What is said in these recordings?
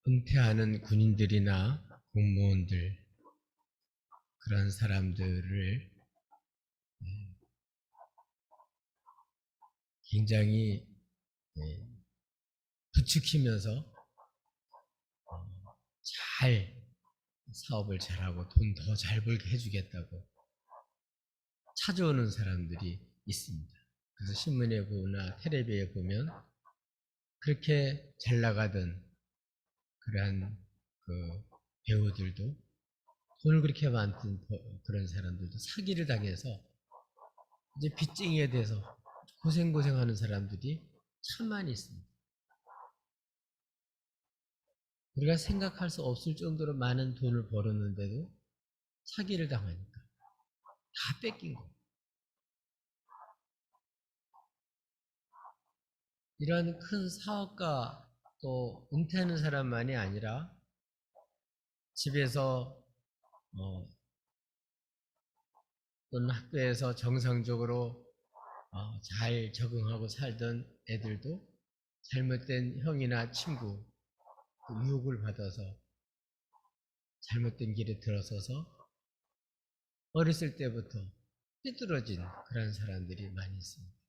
은퇴하는 군인들이나 공무원들, 그런 사람들을 굉장히 부추기면서 잘 사업을 잘하고 돈 더 잘 벌게 해주겠다고 찾아오는 사람들이 있습니다. 그래서 신문에 보나 텔레비에 보면 그렇게 잘 나가던 그러한 그 배우들도, 돈을 그렇게 많던 그런 사람들도 사기를 당해서 이제 빚쟁이에 대해서 고생하는 사람들이 참 많이 있습니다. 우리가 생각할 수 없을 정도로 많은 돈을 벌었는데도 사기를 당하니까 다 뺏긴 거예요. 이런 큰 사업가, 또 은퇴하는 사람만이 아니라 집에서 또는 학교에서 정상적으로 잘 적응하고 살던 애들도 잘못된 형이나 친구 그 유혹을 받아서 잘못된 길에 들어서서 어렸을 때부터 삐뚤어진 그런 사람들이 많이 있습니다.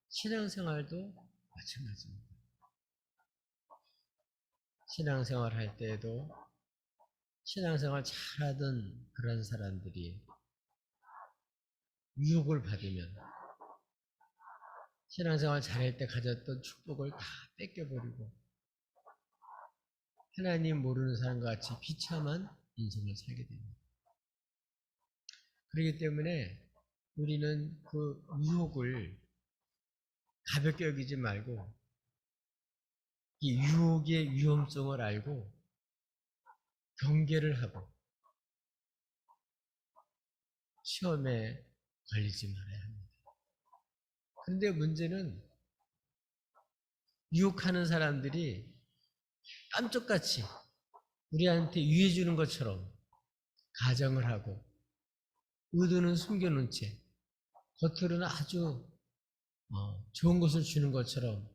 신앙생활도 마찬가지입니다. 신앙생활 할 때에도 신앙생활 잘하던 그런 사람들이 유혹을 받으면 신앙생활 잘할 때 가졌던 축복을 다 뺏겨버리고 하나님 모르는 사람과 같이 비참한 인생을 살게 됩니다. 그렇기 때문에 우리는 그 유혹을 가볍게 여기지 말고 이 유혹의 위험성을 알고 경계를 하고 시험에 걸리지 말아야 합니다. 그런데 문제는 유혹하는 사람들이 깜짝같이 우리한테 유해 주는 것처럼 가정을 하고 의도는 숨겨놓은 채 겉으로는 아주 좋은 것을 주는 것처럼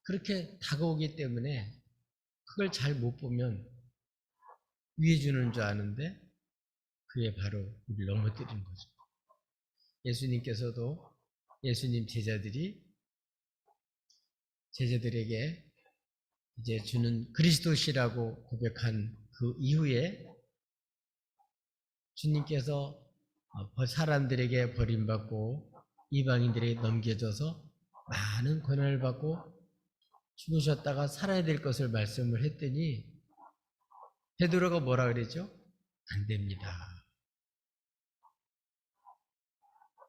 그렇게 다가오기 때문에 그걸 잘 못 보면 위해 주는 줄 아는데 그게 바로 우리를 넘어뜨리는 거죠. 예수님께서도 예수님 제자들에게 이제 주는 그리스도시라고 고백한 그 이후에 주님께서 사람들에게 버림받고 이방인들에게 넘겨져서 많은 고난을 받고 죽으셨다가 살아야 될 것을 말씀을 했더니 베드로가 뭐라 그랬죠? 안 됩니다.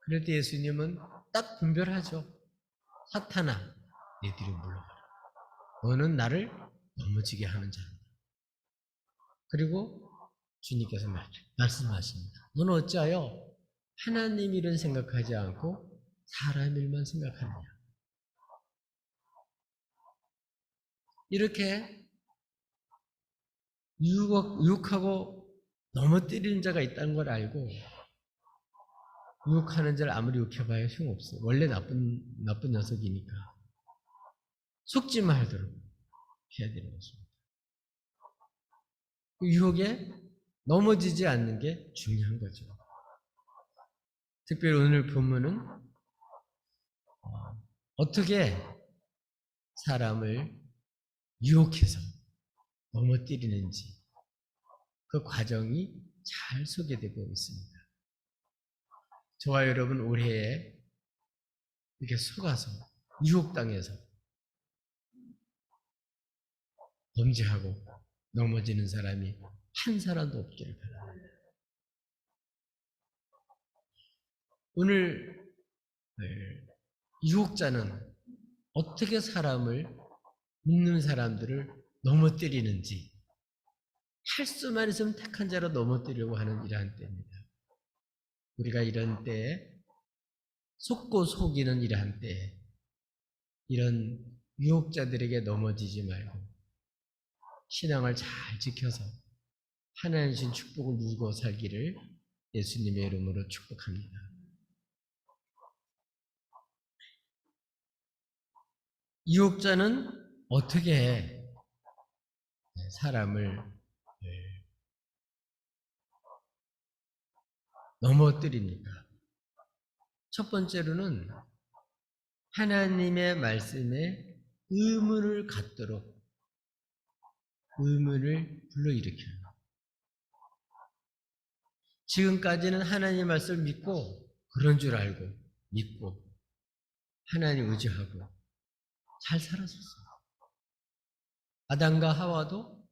그럴 때 예수님은 딱 분별하죠. 사탄아, 내 뒤로 물러가라. 너는 나를 넘어지게 하는 자다. 그리고 주님께서 말씀하십니다. 너는 어찌하여 하나님 일은 생각하지 않고 사람 일만 생각하느냐. 이렇게 유혹하고 넘어뜨리는 자가 있다는 걸 알고 유혹하는 자를 아무리 유혹해봐야 소용없어요. 원래 나쁜 녀석이니까. 속지 말도록 해야 되는 것입니다. 그 유혹에 넘어지지 않는 게 중요한 거죠. 특별히 오늘 본문은 어떻게 사람을 유혹해서 넘어뜨리는지 그 과정이 잘 소개되고 있습니다. 저와 여러분 올해에 이렇게 속아서 유혹당해서 범죄하고 넘어지는 사람이 한 사람도 없기를 바랍니다. 오늘 유혹자는 어떻게 사람을 믿는 사람들을 넘어뜨리는지 할 수만 있으면 택한 자로 넘어뜨리려고 하는 이러한 때입니다. 우리가 이런 때에 속고 속이는 이러한 때에 이런 유혹자들에게 넘어지지 말고 신앙을 잘 지켜서 하나님 주신 축복을 누리고 살기를 예수님의 이름으로 축복합니다. 유혹자는 어떻게 사람을 넘어뜨립니까? 첫 번째로는 하나님의 말씀에 의문을 갖도록 의문을 불러일으켜요. 지금까지는 하나님의 말씀을 믿고 그런 줄 알고 믿고 하나님 의지하고 잘 살았었어요. 아담과 하와도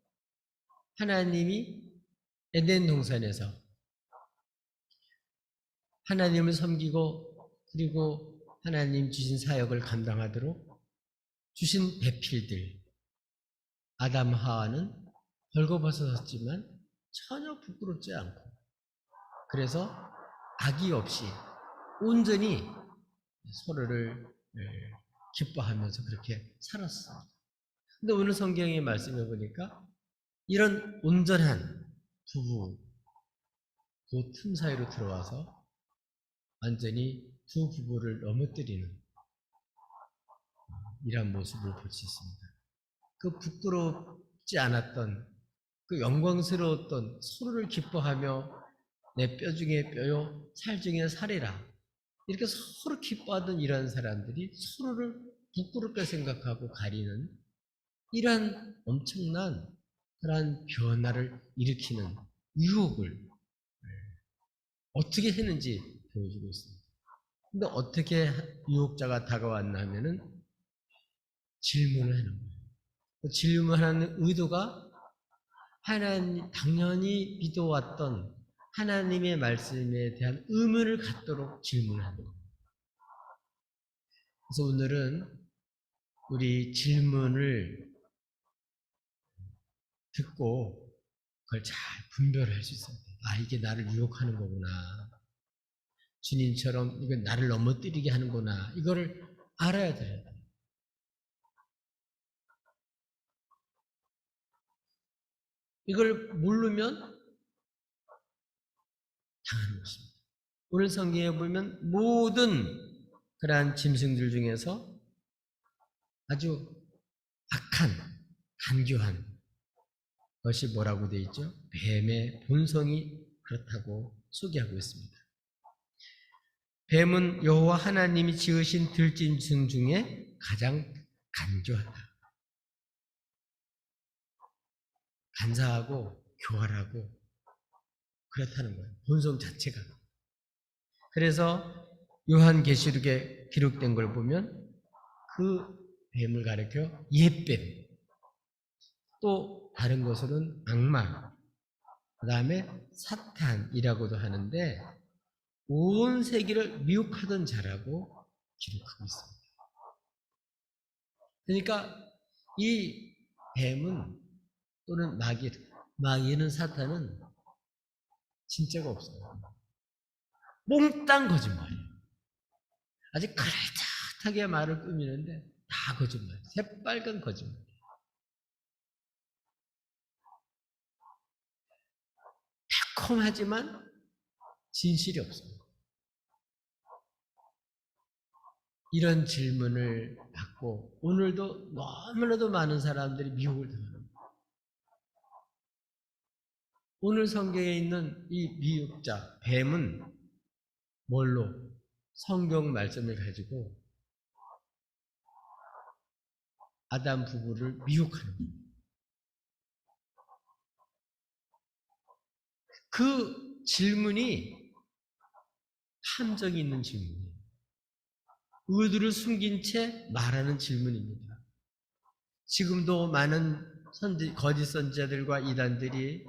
하나님이 에덴 동산에서 하나님을 섬기고 그리고 하나님 주신 사역을 감당하도록 주신 배필들 아담 하와는 벌거벗었지만 전혀 부끄럽지 않고 그래서 악의 없이 온전히 서로를 기뻐하면서 그렇게 살았어요. 근데 오늘 성경의 말씀해 보니까 이런 온전한 부부 그 틈 사이로 들어와서 완전히 두 부부를 넘어뜨리는 이런 모습을 볼 수 있습니다. 그 부끄럽지 않았던 그 영광스러웠던 서로를 기뻐하며 내 뼈 중에 뼈요 살 중에 살이라 이렇게 서로 기뻐하던 이러한 사람들이 서로를 부끄럽게 생각하고 가리는 이러한 엄청난 그러한 변화를 일으키는 유혹을 어떻게 했는지 보여주고 있습니다. 근데 어떻게 유혹자가 다가왔나 하면은 질문을 하는 거예요. 그 질문하는 의도가 하나님 당연히 믿어왔던 하나님의 말씀에 대한 의문을 갖도록 질문하는 거예요. 그래서 오늘은 우리 질문을 듣고 그걸 잘 분별할 수 있어야 돼요. 아, 이게 나를 유혹하는 거구나. 주님처럼 이거 나를 넘어뜨리게 하는구나. 이거를 알아야 돼요. 이걸 모르면 당하는 것입니다. 오늘 성경에 보면 모든 그러한 짐승들 중에서 아주 악한, 간교한 것이 뭐라고 되어 있죠? 뱀의 본성이 그렇다고 소개하고 있습니다. 뱀은 여호와 하나님이 지으신 들짐승 중에 가장 간교하다. 간사하고 교활하고 그렇다는 거예요. 본성 자체가. 그래서 요한계시록에 기록된 걸 보면 그 뱀을 가리켜 옛뱀, 또 다른 것으로는 악마, 그 다음에 사탄이라고도 하는데 온 세계를 미혹하던 자라고 기록하고 있습니다. 그러니까 이 뱀은 또는 마귀는 사탄은 진짜가 없어요. 몽땅 거짓말이에요. 아주 그럴듯하게 말을 꾸미는데 다 거짓말, 새빨간 거짓말. 매콤하지만 진실이 없어요. 이런 질문을 받고 오늘도 너무나도 많은 사람들이 미혹을 당합니다. 오늘 성경에 있는 이 미혹자, 뱀은 뭘로? 성경 말씀을 가지고 아담 부부를 미혹하는 거예요. 그 질문이 탐정이 있는 질문이에요. 의도를 숨긴 채 말하는 질문입니다. 지금도 많은 거짓 선지자들과 이단들이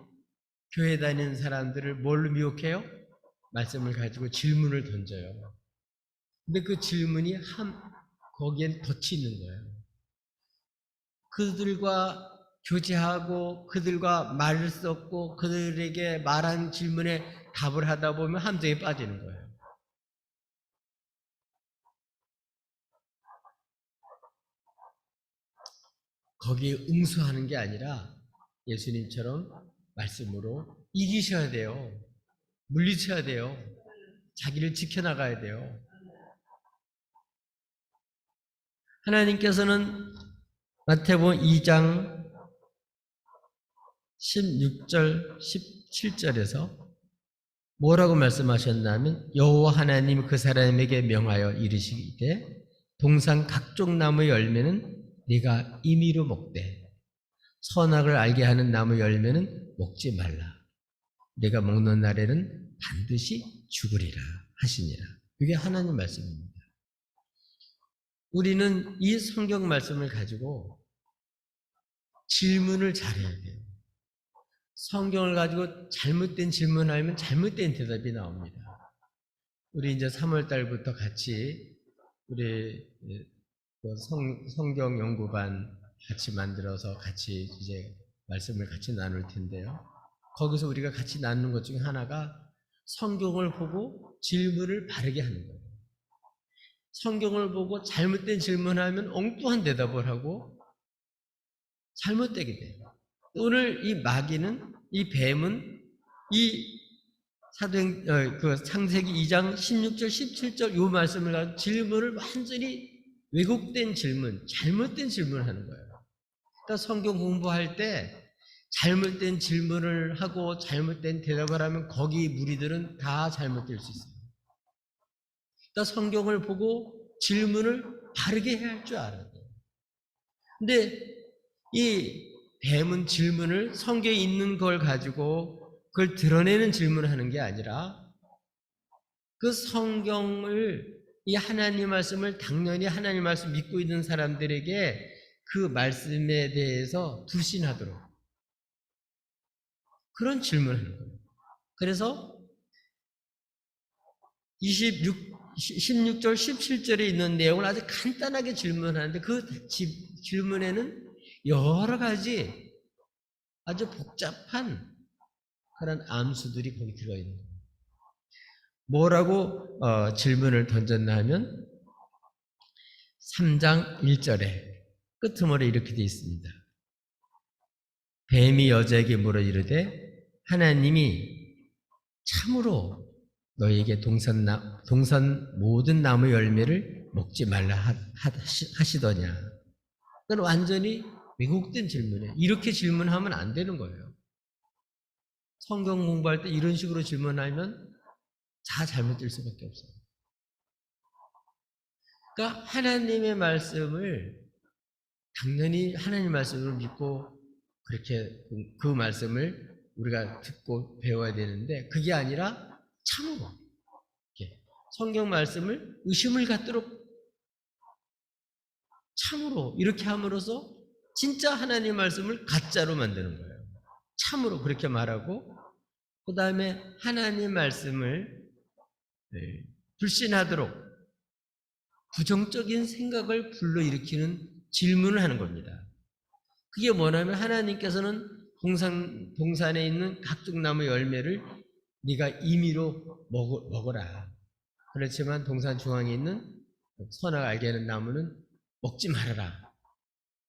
교회 다니는 사람들을 뭘로 미혹해요? 말씀을 가지고 질문을 던져요. 근데 그 질문이 거기엔 덫이 있는 거예요. 그들과 교제하고 그들과 말을 섞고 그들에게 말한 질문에 답을 하다 보면 함정에 빠지는 거예요. 거기에 응수하는 게 아니라 예수님처럼 말씀으로 이기셔야 돼요. 물리쳐야 돼요. 자기를 지켜나가야 돼요. 하나님께서는 마태복음 2장 16절, 17절에서 뭐라고 말씀하셨냐면 여호와 하나님 그 사람에게 명하여 이르시기를 동산 각종 나무의 열매는 네가 임의로 먹되 선악을 알게 하는 나무 열매는 먹지 말라. 네가 먹는 날에는 반드시 죽으리라 하시니라. 이게 하나님 말씀입니다. 우리는 이 성경 말씀을 가지고 질문을 잘해야 돼요. 성경을 가지고 잘못된 질문하면 잘못된 대답이 나옵니다. 우리 이제 3월 달부터 같이 우리 성경 연구반 같이 만들어서 같이 이제 말씀을 같이 나눌 텐데요. 거기서 우리가 같이 나누는 것 중에 하나가 성경을 보고 질문을 바르게 하는 거예요. 성경을 보고 잘못된 질문하면 엉뚱한 대답을 하고 잘못되게 돼요. 오늘 이 마귀는, 이 뱀은 이 창세기 2장 16절, 17절 요 말씀을 가지고 질문을 완전히 왜곡된 질문, 잘못된 질문을 하는 거예요. 그러니까 성경 공부할 때 잘못된 질문을 하고 잘못된 대답을 하면 거기 무리들은 다 잘못될 수 있어요. 그러니까 성경을 보고 질문을 바르게 해야 할 줄 알아야 돼요. 근데 이 뱀은 질문을 성경에 있는 걸 가지고 그걸 드러내는 질문을 하는 게 아니라 그 성경을 이 하나님 말씀을 당연히 하나님 말씀 믿고 있는 사람들에게 그 말씀에 대해서 불신하도록 그런 질문을 하는 거예요. 그래서 16절, 17절에 있는 내용을 아주 간단하게 질문하는데 그 질문에는 여러 가지 아주 복잡한 그런 암수들이 거기 들어있는 거예요. 뭐라고 질문을 던졌나 하면 3장 1절에 끝머리에 이렇게 되어 있습니다. 뱀이 여자에게 물어 이르되 하나님이 참으로 너에게 동산 모든 나무 열매를 먹지 말라 하시더냐. 그건 완전히 왜곡된 질문이에요. 이렇게 질문하면 안 되는 거예요. 성경 공부할 때 이런 식으로 질문하면 다 잘못될 수밖에 없어요. 그러니까 하나님의 말씀을 당연히 하나님 말씀을 믿고 그렇게 그 말씀을 우리가 듣고 배워야 되는데 그게 아니라 참으로 성경 말씀을 의심을 갖도록 참으로 이렇게 함으로써 진짜 하나님 말씀을 가짜로 만드는 거예요. 참으로 그렇게 말하고 그 다음에 하나님 말씀을 불신하도록 부정적인 생각을 불러일으키는 질문을 하는 겁니다. 그게 뭐냐면 하나님께서는 동산에 있는 각종 나무 열매를 네가 임의로 먹어라. 그렇지만 동산 중앙에 있는 선악 알게 하는 나무는 먹지 말아라.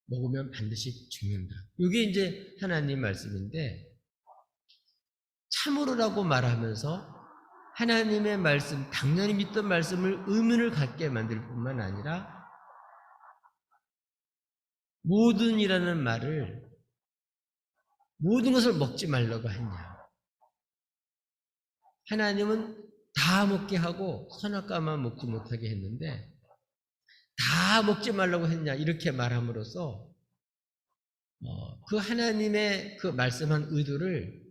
먹으면 반드시 죽는다. 이게 이제 하나님 말씀인데 참으로라고 말하면서 하나님의 말씀, 당연히 믿던 말씀을 의문을 갖게 만들 뿐만 아니라 모든이라는 말을 모든 것을 먹지 말라고 했냐. 하나님은 다 먹게 하고 선악과만 먹지 못하게 했는데 다 먹지 말라고 했냐 이렇게 말함으로써 그 하나님의 그 말씀한 의도를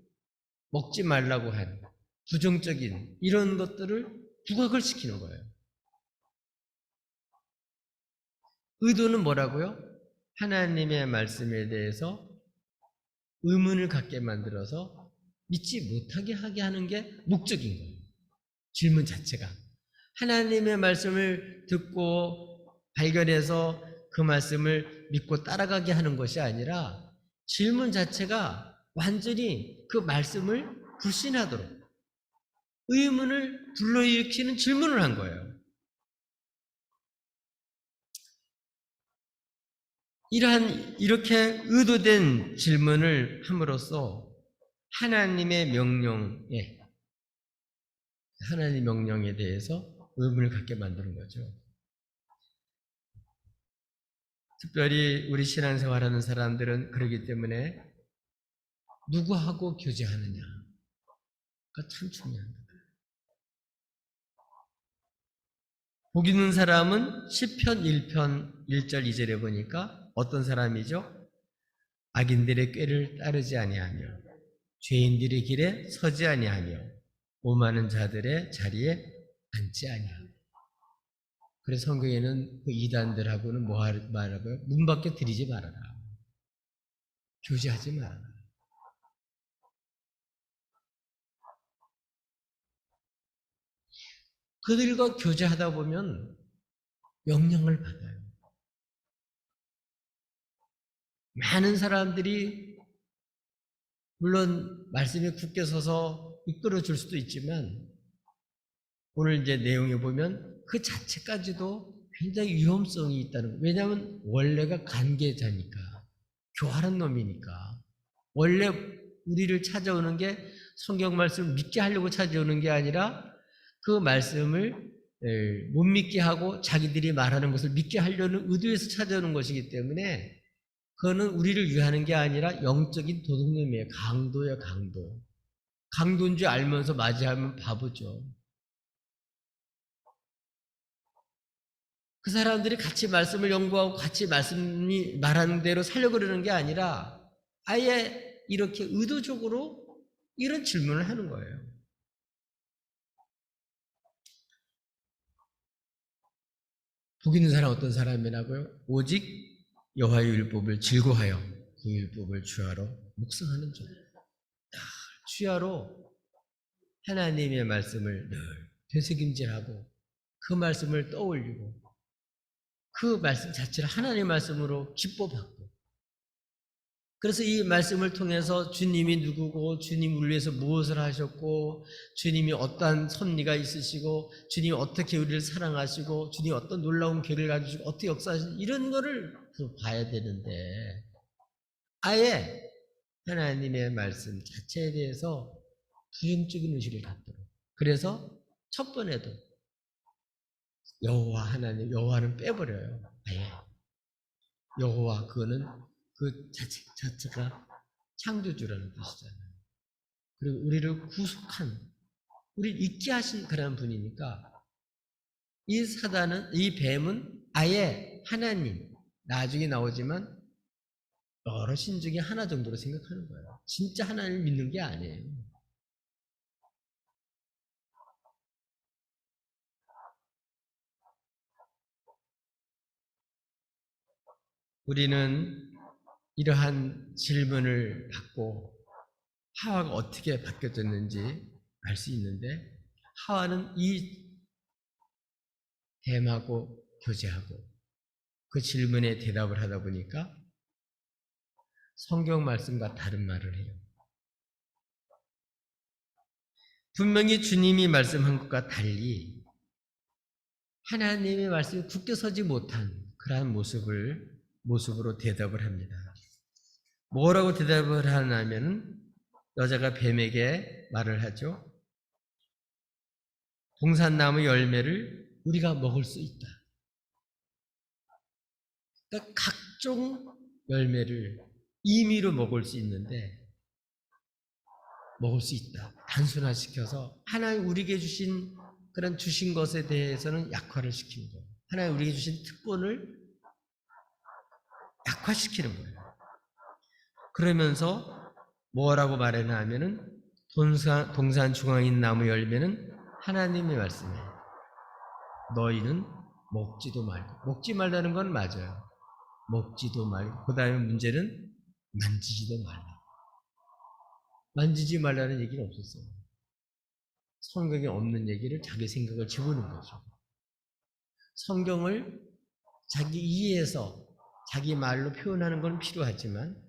먹지 말라고 한 부정적인 이런 것들을 부각을 시키는 거예요. 의도는 뭐라고요? 하나님의 말씀에 대해서 의문을 갖게 만들어서 믿지 못하게 하게 하는 게 목적인 거예요. 질문 자체가. 하나님의 말씀을 듣고 발견해서 그 말씀을 믿고 따라가게 하는 것이 아니라 질문 자체가 완전히 그 말씀을 불신하도록 의문을 불러일으키는 질문을 한 거예요. 이렇게 의도된 질문을 함으로써 하나님의 명령에 대해서 의문을 갖게 만드는 거죠. 특별히 우리 신앙생활하는 사람들은 그러기 때문에 누구하고 교제하느냐가 참 중요합니다. 복 있는 사람은 시편 1편 1절 2절에 보니까 어떤 사람이죠? 악인들의 꾀를 따르지 아니하며 죄인들의 길에 서지 아니하며 오만한 자들의 자리에 앉지 아니하며. 그래서 성경에는 그 이단들하고는 뭐 말하고요? 문 밖에 들이지 말아라. 교제하지 말아라. 그들과 교제하다 보면 영향을 받아요. 많은 사람들이 물론 말씀에 굳게 서서 이끌어 줄 수도 있지만 오늘 이제 내용에 보면 그 자체까지도 굉장히 위험성이 있다는 거예요. 왜냐하면 원래가 관계자니까, 교활한 놈이니까. 원래 우리를 찾아오는 게 성경 말씀을 믿게 하려고 찾아오는 게 아니라 그 말씀을 못 믿게 하고 자기들이 말하는 것을 믿게 하려는 의도에서 찾아오는 것이기 때문에 그거는 우리를 위하는 게 아니라 영적인 도둑놈이에요. 강도예요, 강도. 강도인 줄 알면서 맞이하면 바보죠. 그 사람들이 같이 말씀을 연구하고 같이 말씀이 말하는 대로 살려고 그러는 게 아니라 아예 이렇게 의도적으로 이런 질문을 하는 거예요. 복 있는 사람 어떤 사람이라고요? 오직 여호와의 율법을 즐거워하여 그 율법을 주야로 묵상하는 자. 주야로 하나님의 말씀을 늘 되새김질하고 그 말씀을 떠올리고 그 말씀 자체를 하나님의 말씀으로 기뻐받고, 그래서 이 말씀을 통해서 주님이 누구고 주님 우리를 위해서 무엇을 하셨고 주님이 어떠한 섭리가 있으시고 주님이 어떻게 우리를 사랑하시고 주님이 어떤 놀라운 계획을 가지시고 어떻게 역사하시고 이런 거를 봐야 되는데 아예 하나님의 말씀 자체에 대해서 부정적인 의식을 갖도록. 그래서 첫 번에도 여호와 하나님, 여호와는 빼버려요. 아예 여호와 그거는 그 자체가 창조주라는 뜻이잖아요. 그리고 우리를 구속한, 우리를 있게 하신 그런 분이니까 이 사단은, 이 뱀은 아예 하나님, 나중에 나오지만 여러 신 중에 하나 정도로 생각하는 거예요. 진짜 하나님을 믿는 게 아니에요. 우리는 이러한 질문을 받고 하와가 어떻게 바뀌어졌는지 알 수 있는데, 하와는 이 뱀하고 교제하고 그 질문에 대답을 하다 보니까 성경 말씀과 다른 말을 해요. 분명히 주님이 말씀한 것과 달리 하나님의 말씀이 굳게 서지 못한 그러한 모습으로 대답을 합니다. 뭐라고 대답을 하냐면 여자가 뱀에게 말을 하죠. 동산나무 열매를 우리가 먹을 수 있다. 그러니까 각종 열매를 임의로 먹을 수 있는데 먹을 수 있다. 단순화시켜서 하나님 우리에게 주신 그런 주신 것에 대해서는 약화를 시키는 거예요. 하나님 우리에게 주신 특권을 약화시키는 거예요. 그러면서 뭐라고 말하나 하면은 동산 중앙에 있는 나무 열매는 하나님의 말씀이에요. 너희는 먹지도 말고. 먹지 말라는 건 맞아요. 먹지도 말고. 그 다음에 문제는 만지지도 말라. 만지지 말라는 얘기는 없었어요. 성경에 없는 얘기를 자기 생각을 집어넣은 거죠. 성경을 자기 이해해서 자기 말로 표현하는 건 필요하지만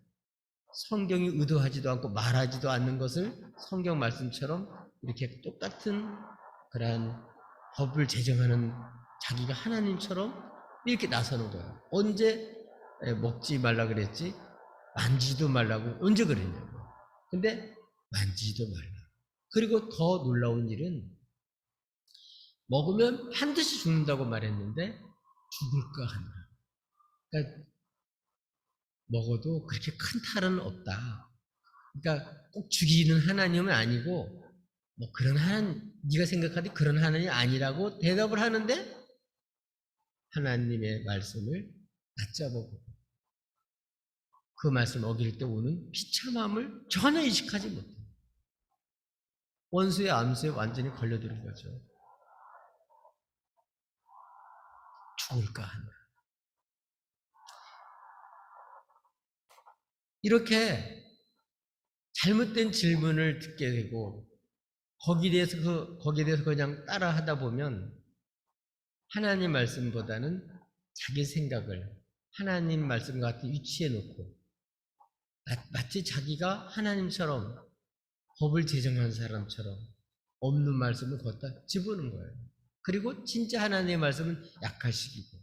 성경이 의도하지도 않고 말하지도 않는 것을 성경 말씀처럼 이렇게 똑같은 그러한 법을 제정하는 자기가 하나님처럼 이렇게 나서는 거예요. 언제 먹지 말라 그랬지? 만지지도 말라고 언제 그랬냐고. 근데 만지지도 말라. 그리고 더 놀라운 일은 먹으면 반드시 죽는다고 말했는데 죽을까 하나. 그러니까 먹어도 그렇게 큰 탈은 없다. 그러니까 꼭 죽이는 하나님은 아니고 뭐 그런 하나님, 네가 생각하듯 그런 하나님이 아니라고 대답을 하는데 하나님의 말씀을 낮잡아보고 그 말씀을 어길 때 오는 비참함을 전혀 인식하지 못해요. 원수의 암수에 완전히 걸려드는 거죠. 죽을까 하나. 이렇게 잘못된 질문을 듣게 되고 거기에 대해서 그냥 따라 하다 보면 하나님 말씀보다는 자기 생각을 하나님 말씀과 같은 위치에 놓고 마치 자기가 하나님처럼 법을 제정한 사람처럼 없는 말씀을 걷다 집어넣는 거예요. 그리고 진짜 하나님의 말씀은 약화시키고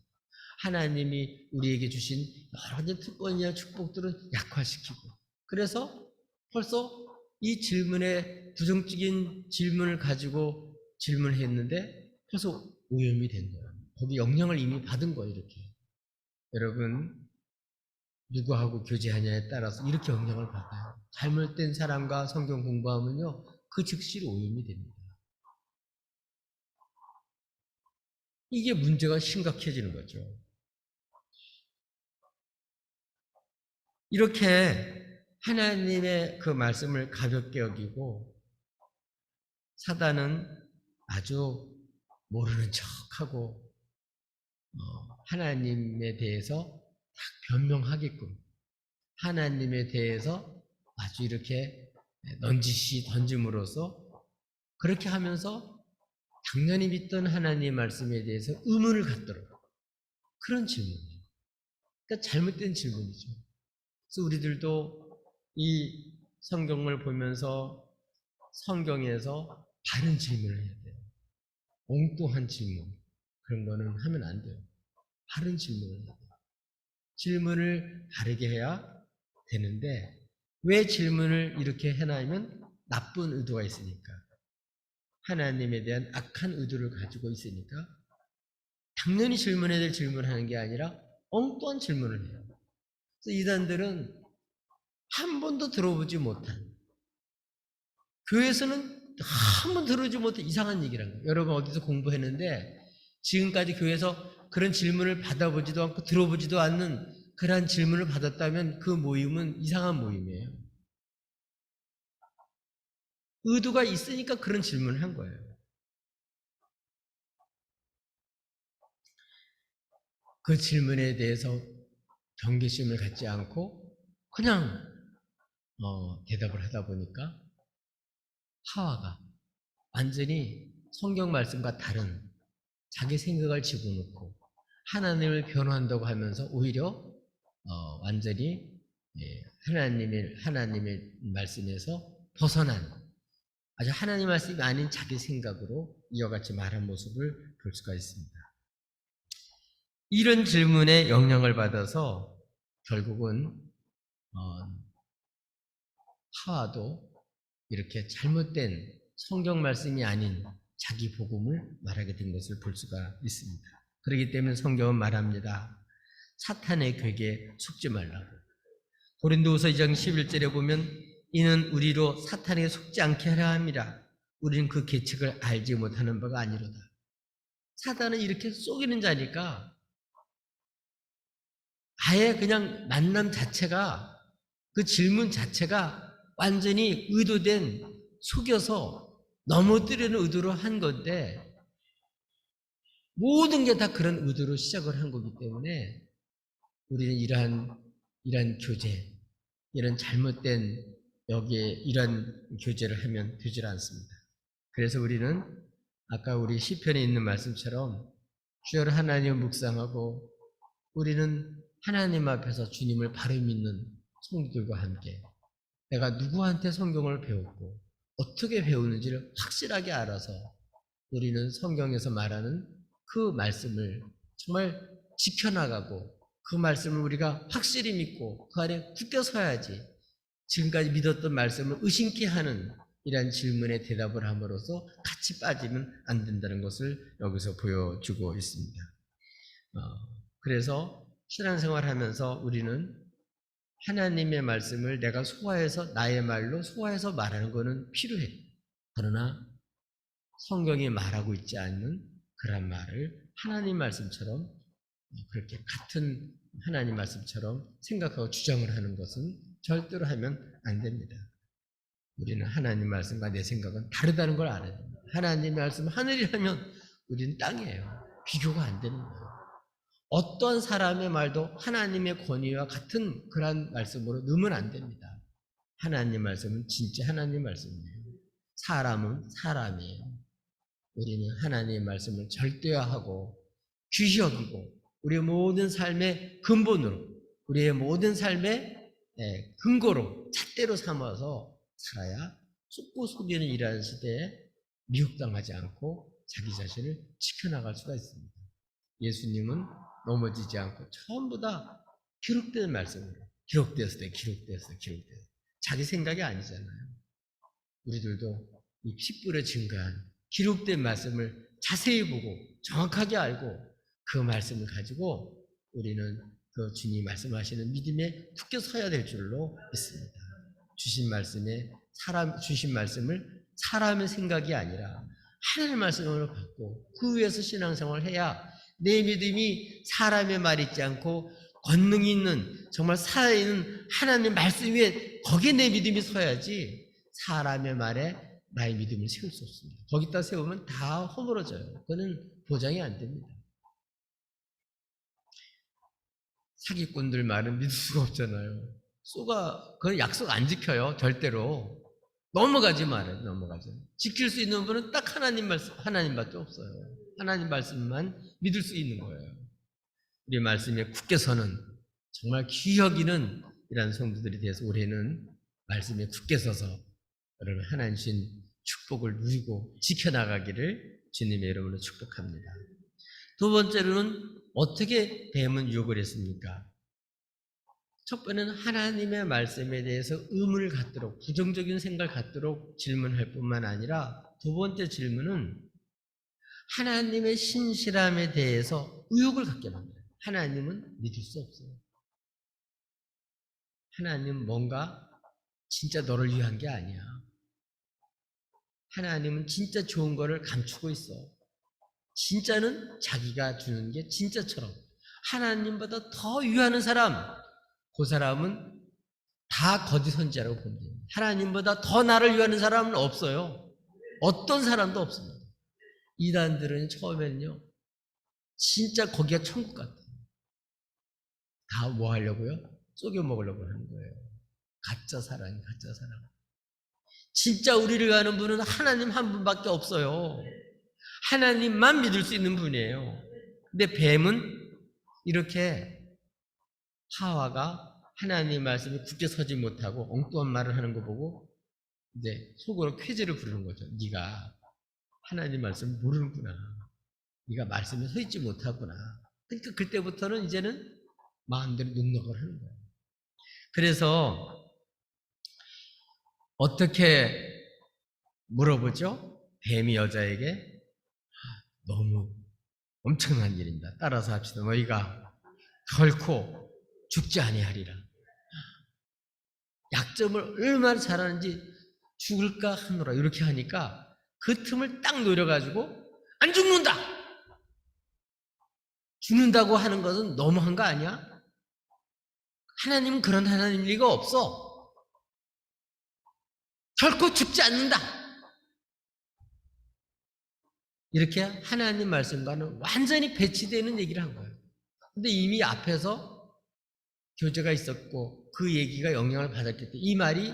하나님이 우리에게 주신 여러 가지 특권이나 축복들은 약화시키고 그래서 벌써 이 질문에 부정적인 질문을 가지고 질문했는데 벌써 오염이 된 거예요. 거기 영향을 이미 받은 거예요. 이렇게. 여러분 누구하고 교제하냐에 따라서 이렇게 영향을 받아요. 잘못된 사람과 성경 공부하면요. 그 즉시로 오염이 됩니다. 이게 문제가 심각해지는 거죠. 이렇게 하나님의 그 말씀을 가볍게 여기고 사단은 아주 모르는 척하고 하나님에 대해서 딱 변명하게끔 하나님에 대해서 아주 이렇게 넌지시 던짐으로써 그렇게 하면서 당연히 믿던 하나님의 말씀에 대해서 의문을 갖도록 그런 질문이에요. 그러니까 잘못된 질문이죠. 그래서 우리들도 이 성경을 보면서 성경에서 바른 질문을 해야 돼요. 엉뚱한 질문 그런 거는 하면 안 돼요. 바른 질문을 해야 돼요. 질문을 바르게 해야 되는데 왜 질문을 이렇게 해놔면 나쁜 의도가 있으니까 하나님에 대한 악한 의도를 가지고 있으니까 당연히 질문해야 될 질문을 하는 게 아니라 엉뚱한 질문을 해요. 그래서 이단들은 한 번도 들어보지 못한 교회에서는 한 번 들어보지 못한 이상한 얘기라는 거예요. 여러분 어디서 공부했는데 지금까지 교회에서 그런 질문을 받아보지도 않고 들어보지도 않는 그러한 질문을 받았다면 그 모임은 이상한 모임이에요. 의도가 있으니까 그런 질문을 한 거예요. 그 질문에 대해서 경계심을 갖지 않고 그냥 대답을 하다 보니까 하와가 완전히 성경 말씀과 다른 자기 생각을 집어넣고 하나님을 변호한다고 하면서 오히려 완전히 하나님의 말씀에서 벗어난 아주 하나님 말씀이 아닌 자기 생각으로 이와 같이 말한 모습을 볼 수가 있습니다. 이런 질문에 영향을 받아서 결국은 하와도 이렇게 잘못된 성경 말씀이 아닌 자기 복음을 말하게 된 것을 볼 수가 있습니다. 그렇기 때문에 성경은 말합니다. 사탄의 괴계에 속지 말라고. 고린도후서 2장 11절에 보면 이는 우리로 사탄에게 속지 않게 하려 함이라. 우리는 그 계책을 알지 못하는 바가 아니로다. 사탄은 이렇게 속이는 자니까 아예 그냥 만남 자체가 그 질문 자체가 완전히 의도된 속여서 넘어뜨리는 의도로 한 건데 모든 게 다 그런 의도로 시작을 한 거기 때문에 우리는 이러한 교제, 이런 잘못된 여기에 이런 교제를 하면 되질 않습니다. 그래서 우리는 아까 우리 시편에 있는 말씀처럼 주여를 하나님을 묵상하고 우리는 하나님 앞에서 주님을 바로 믿는 성도들과 함께 내가 누구한테 성경을 배웠고 어떻게 배우는지를 확실하게 알아서 우리는 성경에서 말하는 그 말씀을 정말 지켜나가고 그 말씀을 우리가 확실히 믿고 그 안에 굳게 서야지 지금까지 믿었던 말씀을 의심케 하는 이러한 질문에 대답을 함으로써 같이 빠지면 안 된다는 것을 여기서 보여주고 있습니다. 그래서 신앙생활 하면서 우리는 하나님의 말씀을 내가 소화해서 나의 말로 소화해서 말하는 것은 필요해. 그러나 성경이 말하고 있지 않는 그런 말을 하나님 말씀처럼 그렇게 같은 하나님 말씀처럼 생각하고 주장을 하는 것은 절대로 하면 안 됩니다. 우리는 하나님 말씀과 내 생각은 다르다는 걸 알아야 됩니다. 하나님 말씀 하늘이라면 우리는 땅이에요. 비교가 안 되는 거예요. 어떤 사람의 말도 하나님의 권위와 같은 그런 말씀으로 넣으면 안 됩니다. 하나님 말씀은 진짜 하나님 말씀이에요. 사람은 사람이에요. 우리는 하나님의 말씀을 절대화하고 귀히 여기고 우리의 모든 삶의 근본으로 우리의 모든 삶의 근거로 잣대로 삼아서 살아야 속고 속이는 이러한 시대에 미혹당하지 않고 자기 자신을 지켜나갈 수가 있습니다. 예수님은 넘어지지 않고 전부 다 기록된 말씀으로 기록되었을 때 자기 생각이 아니잖아요. 우리들도 이 핏불에 증거한 기록된 말씀을 자세히 보고 정확하게 알고 그 말씀을 가지고 우리는 그 주님이 말씀하시는 믿음에 굳게 서야 될 줄로 믿습니다. 주신 말씀을 사람의 생각이 아니라 하나님의 말씀으로 받고 그 위에서 신앙생활을 해야 내 믿음이 사람의 말이 있지 않고 권능이 있는 정말 살아있는 하나님의 말씀 위에 거기에 내 믿음이 서야지 사람의 말에 나의 믿음을 세울 수 없습니다. 거기다 세우면 다 허물어져요. 그거는 보장이 안 됩니다. 사기꾼들 말은 믿을 수가 없잖아요. 그건 약속 안 지켜요. 절대로. 넘어가지 말아요. 지킬 수 있는 분은 딱 하나님밖에 없어요. 하나님 말씀만 믿을 수 있는 거예요. 우리 말씀에 굳게 서는 정말 귀히 여기는 이런 성도들이 돼서 올해는 말씀에 굳게 서서 여러분 하나님 주신 축복을 누리고 지켜나가기를 주님의 이름으로 축복합니다. 두 번째로는 어떻게 뱀은 유혹을 했습니까? 첫 번째는 하나님의 말씀에 대해서 의문을 갖도록 부정적인 생각을 갖도록 질문할 뿐만 아니라 두 번째 질문은 하나님의 신실함에 대해서 의혹을 갖게 만들어요. 하나님은 믿을 수 없어요. 하나님은 뭔가 진짜 너를 위한 게 아니야. 하나님은 진짜 좋은 거를 감추고 있어. 진짜는 자기가 주는 게 진짜처럼 하나님보다 더 위하는 사람, 그 사람은 다 거짓 선지자라고 보면 돼요. 하나님보다 더 나를 위하는 사람은 없어요. 어떤 사람도 없습니다. 이단들은 처음에는요, 진짜 거기가 천국 같아요. 다 뭐 하려고요? 속여 먹으려고 하는 거예요. 가짜 사랑. 진짜 우리를 위하는 분은 하나님 한 분밖에 없어요. 하나님만 믿을 수 있는 분이에요. 근데 뱀은 이렇게 하와가 하나님 말씀에 굳게 서지 못하고 엉뚱한 말을 하는 거 보고 이제 속으로 쾌재를 부르는 거죠. 네가 하나님 말씀을 모르는구나. 네가 말씀에 서 있지 못하구나. 그러니까 그때부터는 이제는 마음대로 능력을 하는 거예요. 그래서 어떻게 물어보죠? 뱀이 여자에게 너무 엄청난 일입니다. 따라서 합시다. 너희가 결코 죽지 아니하리라. 약점을 얼마나 잘하는지 죽을까 하노라 이렇게 하니까 그 틈을 딱 노려가지고 안 죽는다. 죽는다고 하는 것은 너무한 거 아니야? 하나님은 그런 하나님일 리가 없어. 결코 죽지 않는다. 이렇게 하나님 말씀과는 완전히 배치되는 얘기를 한 거예요. 근데 이미 앞에서 교제가 있었고 그 얘기가 영향을 받았기 때문에 이 말이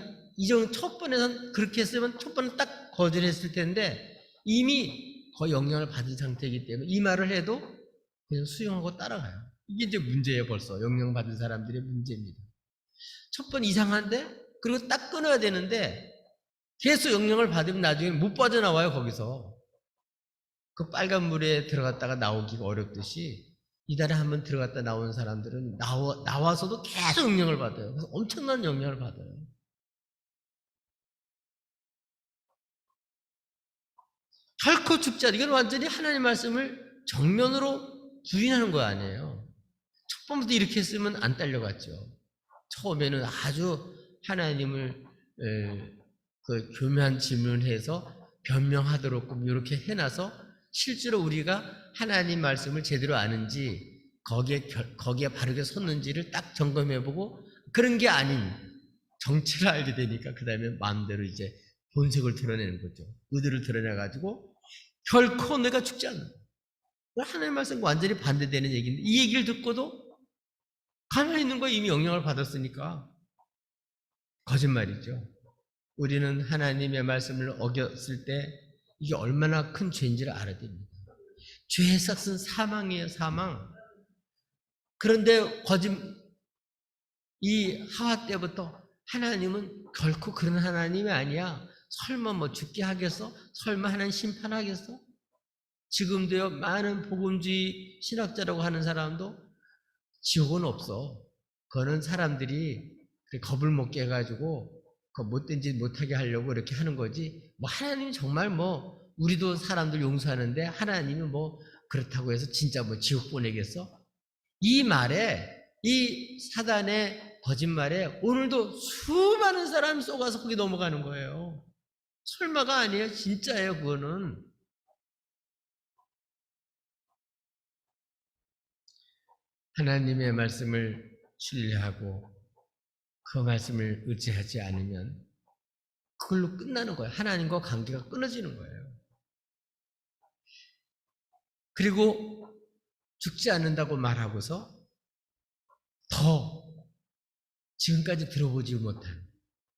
첫 번에는 그렇게 했으면 첫 번은 딱 거절했을 텐데 이미 거의 영향을 받은 상태이기 때문에 이 말을 해도 그냥 수용하고 따라가요. 이게 이제 문제예요. 벌써 영향받은 사람들의 문제입니다. 첫 번 이상한데 그리고 딱 끊어야 되는데 계속 영향을 받으면 나중에 못 빠져나와요. 거기서 그 빨간 물에 들어갔다가 나오기가 어렵듯이 이달에 한번 들어갔다 나온 사람들은 나와서도 계속 영향을 받아요. 그래서 엄청난 영향을 받아요. 결코 죽지 않아. 이건 완전히 하나님 말씀을 정면으로 부인하는 거 아니에요. 첫 번부터 이렇게 했으면 안 딸려갔죠. 처음에는 아주 하나님을 그 교묘한 질문해서 변명하도록 이렇게 해놔서 실제로 우리가 하나님 말씀을 제대로 아는지 거기에 바르게 섰는지를 딱 점검해보고 그런 게 아닌 정체를 알게 되니까 그 다음에 마음대로 이제 본색을 드러내는 거죠. 의도를 드러내가지고 결코 내가 죽지 않는다. 하나님 말씀과 완전히 반대되는 얘기인데 이 얘기를 듣고도 가만히 있는 거에 이미 영향을 받았으니까 거짓말이죠. 우리는 하나님의 말씀을 어겼을 때 이게 얼마나 큰 죄인지를 알아야 됩니다. 죄의 삭은 사망이에요, 사망. 그런데 이 하와 때부터 하나님은 결코 그런 하나님이 아니야. 설마 뭐 죽게 하겠어? 설마 하나님 심판하겠어? 지금도요, 많은 복음주의 신학자라고 하는 사람도 지옥은 없어. 그거는 사람들이 겁을 먹게 해가지고 그 못된 짓 못하게 하려고 이렇게 하는 거지. 뭐 하나님이 정말 뭐 우리도 사람들 용서하는데 하나님이 뭐 그렇다고 해서 진짜 뭐 지옥 보내겠어? 이 말에, 이 사단의 거짓말에 오늘도 수많은 사람이 쏘가서 거기 넘어가는 거예요. 설마가 아니에요. 진짜예요. 그거는. 하나님의 말씀을 신뢰하고 그 말씀을 의지하지 않으면 그걸로 끝나는 거예요. 하나님과 관계가 끊어지는 거예요. 그리고 죽지 않는다고 말하고서 더 지금까지 들어보지 못한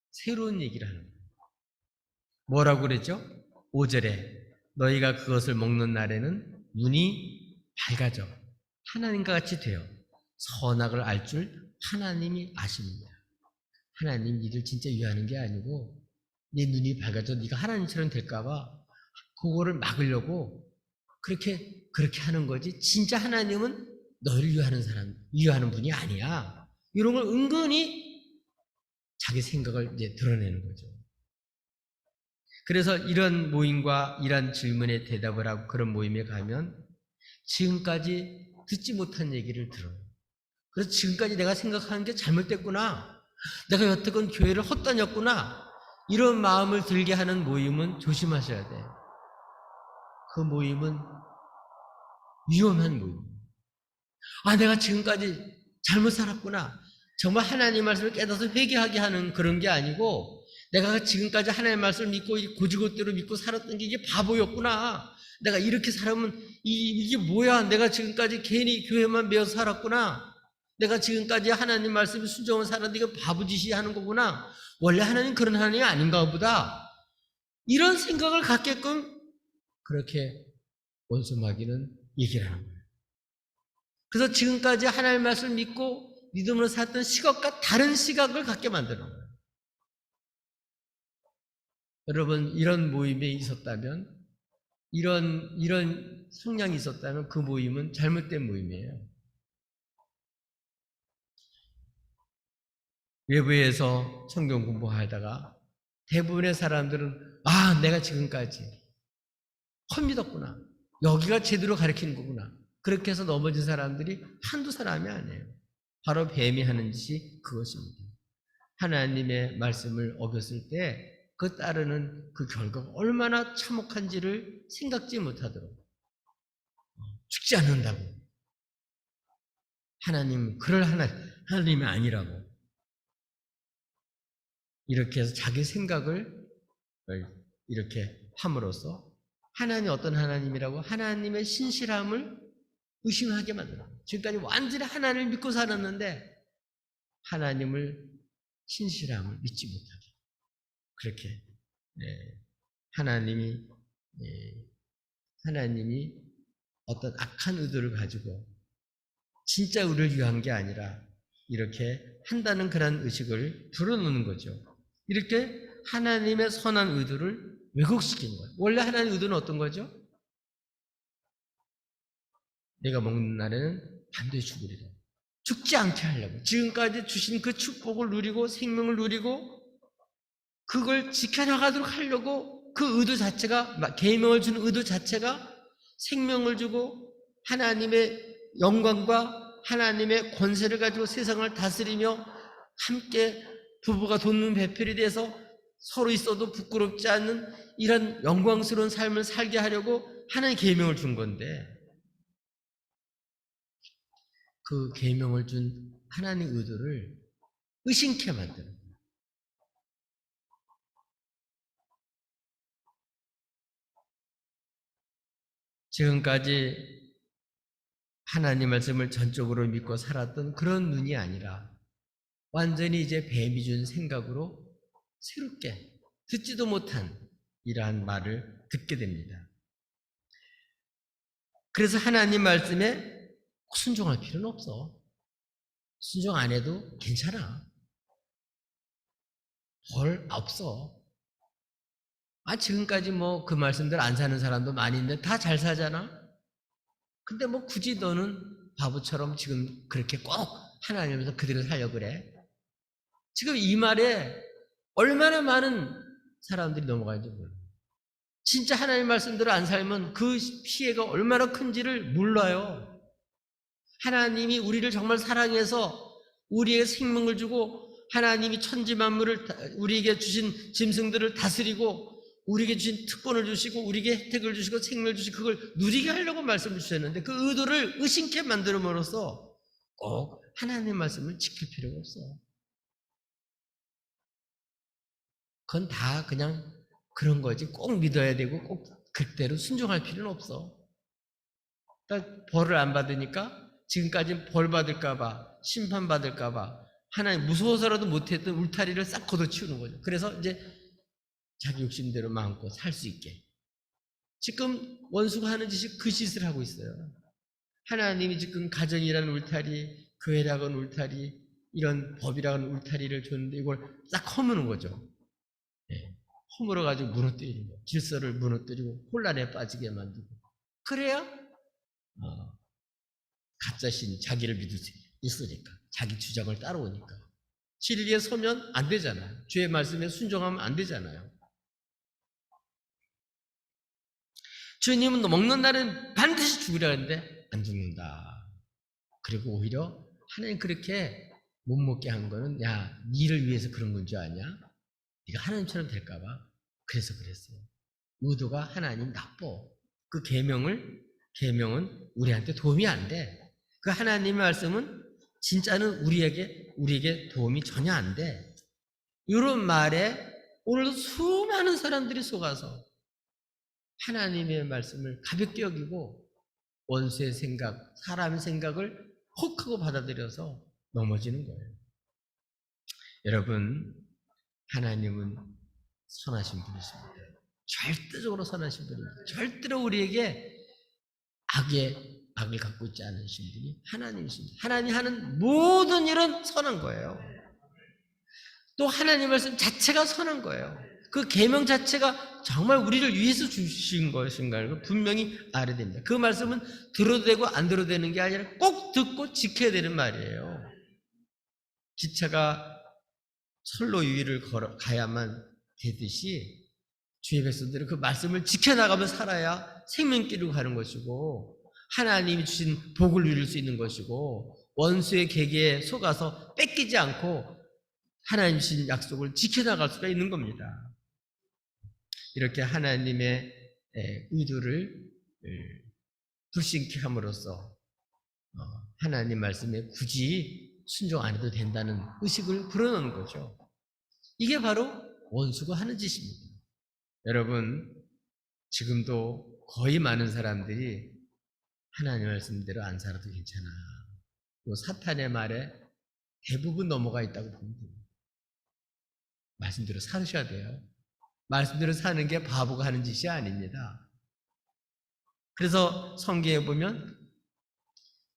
새로운 얘기를 하는 거예요. 뭐라고 그랬죠? 5절에 너희가 그것을 먹는 날에는 눈이 밝아져 하나님과 같이 되어 선악을 알 줄 하나님이 아십니다. 하나님 니를 진짜 위하는 게 아니고 네 눈이 밝아져 네가 하나님처럼 될까 봐 그거를 막으려고 그렇게 하는 거지. 진짜 하나님은 너를 위하는 분이 아니야. 이런 걸 은근히 자기 생각을 이제 드러내는 거죠. 그래서 이런 모임과 이런 질문에 대답을 하고 그런 모임에 가면 지금까지 듣지 못한 얘기를 들어요. 그래서 지금까지 내가 생각하는 게 잘못됐구나. 내가 여태껏 교회를 헛다녔구나. 이런 마음을 들게 하는 모임은 조심하셔야 돼요. 그 모임은 위험한 모임이에요. 내가 지금까지 잘못 살았구나. 정말 하나님 말씀을 깨닫아서 회개하게 하는 그런 게 아니고 내가 지금까지 하나님 말씀을 믿고 고지고대로 믿고 살았던 게 이게 바보였구나. 내가 이렇게 살면 이게 뭐야. 내가 지금까지 괜히 교회만 매어서 살았구나. 내가 지금까지 하나님 말씀에 순종을 살았는데 이거 바보짓이 하는 거구나. 원래 하나님 그런 하나님이 아닌가 보다. 이런 생각을 갖게끔 그렇게 원수마귀는 얘기를 하는 거예요. 그래서 지금까지 하나님 말씀을 믿고 믿음으로 살았던 시각과 다른 시각을 갖게 만드는 거예요. 여러분 이런 모임에 있었다면 이런 성향이 있었다면 그 모임은 잘못된 모임이에요. 외부에서 성경 공부하다가 대부분의 사람들은 내가 지금까지 헛믿었구나. 여기가 제대로 가르치는 거구나. 그렇게 해서 넘어진 사람들이 한두 사람이 아니에요. 바로 뱀이 하는 짓이 그것입니다. 하나님의 말씀을 어겼을 때 그 따르는 그 결과가 얼마나 참혹한지를 생각지 못하도록 죽지 않는다고. 하나님 그럴 하나님이 아니라고. 이렇게 해서 자기 생각을 이렇게 함으로써 하나님이 어떤 하나님이라고 하나님의 신실함을 의심하게 만들어요. 지금까지 완전히 하나님을 믿고 살았는데 하나님을 신실함을 믿지 못하게 그렇게 하나님이 어떤 악한 의도를 가지고 진짜 우리를 위한 게 아니라 이렇게 한다는 그런 의식을 불어넣는 거죠. 이렇게 하나님의 선한 의도를 왜곡시킨 거예요. 원래 하나님의 의도는 어떤 거죠? 내가 먹는 날에는 반드시 죽으리라. 죽지 않게 하려고. 지금까지 주신 그 축복을 누리고 생명을 누리고 그걸 지켜나가도록 하려고 그 의도 자체가, 계명을 주는 의도 자체가 생명을 주고 하나님의 영광과 하나님의 권세를 가지고 세상을 다스리며 함께 부부가 돕는 배필이 돼서 서로 있어도 부끄럽지 않는 이런 영광스러운 삶을 살게 하려고 하나님 계명을 준 건데, 그 계명을 준 하나님의 의도를 의심케 만드는 거예요. 지금까지 하나님 말씀을 전적으로 믿고 살았던 그런 눈이 아니라 완전히 이제 뱀이 준 생각으로 새롭게 듣지도 못한 이러한 말을 듣게 됩니다. 그래서 하나님 말씀에 순종할 필요는 없어. 순종 안 해도 괜찮아. 벌 없어. 지금까지 뭐 그 말씀들 안 사는 사람도 많이 있는데 다 잘 사잖아. 근데 뭐 굳이 너는 바보처럼 지금 그렇게 꼭 하나님에서 그대로 살려고 그래. 지금 이 말에 얼마나 많은 사람들이 넘어가는지 몰라요. 진짜 하나님 말씀대로 안 살면 그 피해가 얼마나 큰지를 몰라요. 하나님이 우리를 정말 사랑해서 우리에게 생명을 주고 하나님이 천지 만물을 우리에게 주신 짐승들을 다스리고 우리에게 주신 특권을 주시고 우리에게 혜택을 주시고 생명을 주시고 그걸 누리게 하려고 말씀을 주셨는데 그 의도를 의심케 만들음으로써 꼭 하나님의 말씀을 지킬 필요가 없어. 그건 다 그냥 그런 거지. 꼭 믿어야 되고 꼭 그대로 순종할 필요는 없어. 그러니까 벌을 안 받으니까 지금까지 벌 받을까봐 심판 받을까봐 하나님 무서워서라도 못했던 울타리를 싹 걷어치우는 거죠. 그래서 이제 자기 욕심대로 마음껏 살 수 있게. 지금 원수가 하는 짓이 그 짓을 하고 있어요. 하나님이 지금 가정이라는 울타리, 교회라는 울타리, 이런 법이라는 울타리를 줬는데 이걸 싹 허무는 거죠. 예. 허물어가지고 무너뜨리는 거예요. 질서를 무너뜨리고 혼란에 빠지게 만들고. 그래야 가짜신 자기를 믿을 수 있으니까. 자기 주장을 따라오니까. 진리에 서면 안 되잖아요. 주의 말씀에 순종하면 안 되잖아요. 주님은 먹는 날은 반드시 죽으려 하는데 안 죽는다. 그리고 오히려 하나님 그렇게 못 먹게 한 거는 야, 니를 위해서 그런 건 줄 아냐? 네가 하나님처럼 될까 봐. 그래서 그랬어요. 의도가 하나님 나빠. 그 계명은 우리한테 도움이 안 돼. 그 하나님의 말씀은 진짜는 우리에게 도움이 전혀 안 돼. 이런 말에 오늘도 수많은 사람들이 속아서 하나님의 말씀을 가볍게 여기고 원수의 생각, 사람의 생각을 혹하고 받아들여서 넘어지는 거예요. 여러분, 하나님은 선하신 분이십니다. 절대적으로 선하신 분입니다. 절대로 우리에게 악을 갖고 있지 않으신 분이 하나님이십니다. 하나님이 하는 모든 일은 선한 거예요. 또 하나님 말씀 자체가 선한 거예요. 그 계명 자체가 정말 우리를 위해서 주신 것인가를 분명히 알아야 됩니다. 그 말씀은 들어도 되고 안 들어도 되는 게 아니라 꼭 듣고 지켜야 되는 말이에요. 기차가 선로 위를 가야만 되듯이 주의 백성들은 그 말씀을 지켜나가며 살아야 생명길로 가는 것이고 하나님이 주신 복을 누릴 수 있는 것이고 원수의 계계에 속아서 뺏기지 않고 하나님 주신 약속을 지켜나갈 수가 있는 겁니다. 이렇게 하나님의 의도를 불신케 함으로써 하나님 말씀에 굳이 순종 안 해도 된다는 의식을 불어넣는 거죠. 이게 바로 원수가 하는 짓입니다. 여러분, 지금도 거의 많은 사람들이 하나님 말씀대로 안 살아도 괜찮아. 사탄의 말에 대부분 넘어가 있다고 봅니다. 말씀대로 사셔야 돼요. 말씀대로 사는 게 바보가 하는 짓이 아닙니다. 그래서 성경에 보면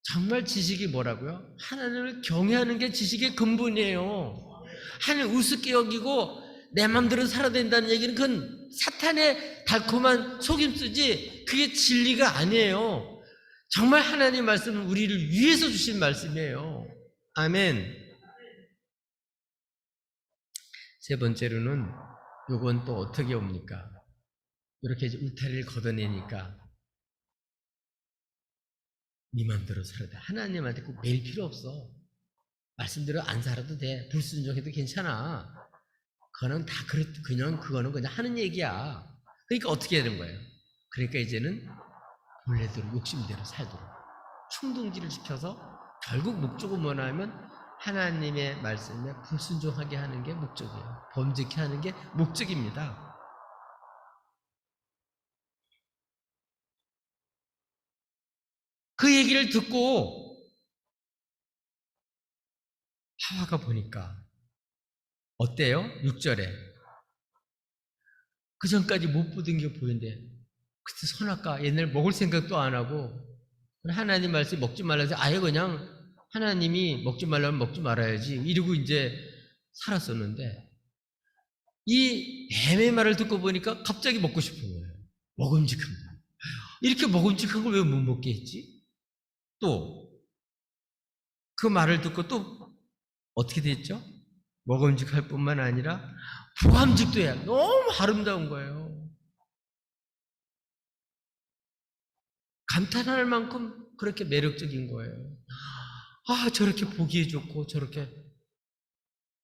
정말 지식이 뭐라고요? 하나님을 경외하는 게 지식의 근본이에요. 하나님 우습게 여기고 내 마음대로 살아야 된다는 얘기는 그건 사탄의 달콤한 속임수지 그게 진리가 아니에요. 정말 하나님 말씀은 우리를 위해서 주신 말씀이에요. 아멘. 세 번째로는 요건 또 어떻게 옵니까? 이렇게 울타리를 걷어내니까 네 맘대로 살아야 돼. 하나님한테 꼭 매일 필요 없어. 말씀대로 안 살아도 돼. 불순종해도 괜찮아. 그거는 다 그거는 그냥 하는 얘기야. 그러니까 어떻게 되는 거예요? 그러니까 이제는 본래대로 욕심대로 살도록 충동질을 시켜서 결국 목적은 뭐냐면 하나님의 말씀에 불순종하게 하는 게 목적이에요. 범죄케 하는 게 목적입니다. 그 얘기를 듣고 하와가 보니까 어때요? 6절에 그 전까지 못 보던 게 보이는데 그때 선악과 옛날 먹을 생각도 안 하고 하나님 말씀 먹지 말라 해서 아예 그냥 하나님이 먹지 말라면 먹지 말아야지 이러고 이제 살았었는데 이 뱀의 말을 듣고 보니까 갑자기 먹고 싶은 거예요. 먹음직한 거. 이렇게 먹음직한 걸 왜 못 먹게 했지? 또 그 말을 듣고 또 어떻게 됐죠? 먹음직할 뿐만 아니라 부함직도 해야 너무 아름다운 거예요. 감탄할 만큼 그렇게 매력적인 거예요. 아, 저렇게 보기에 좋고 저렇게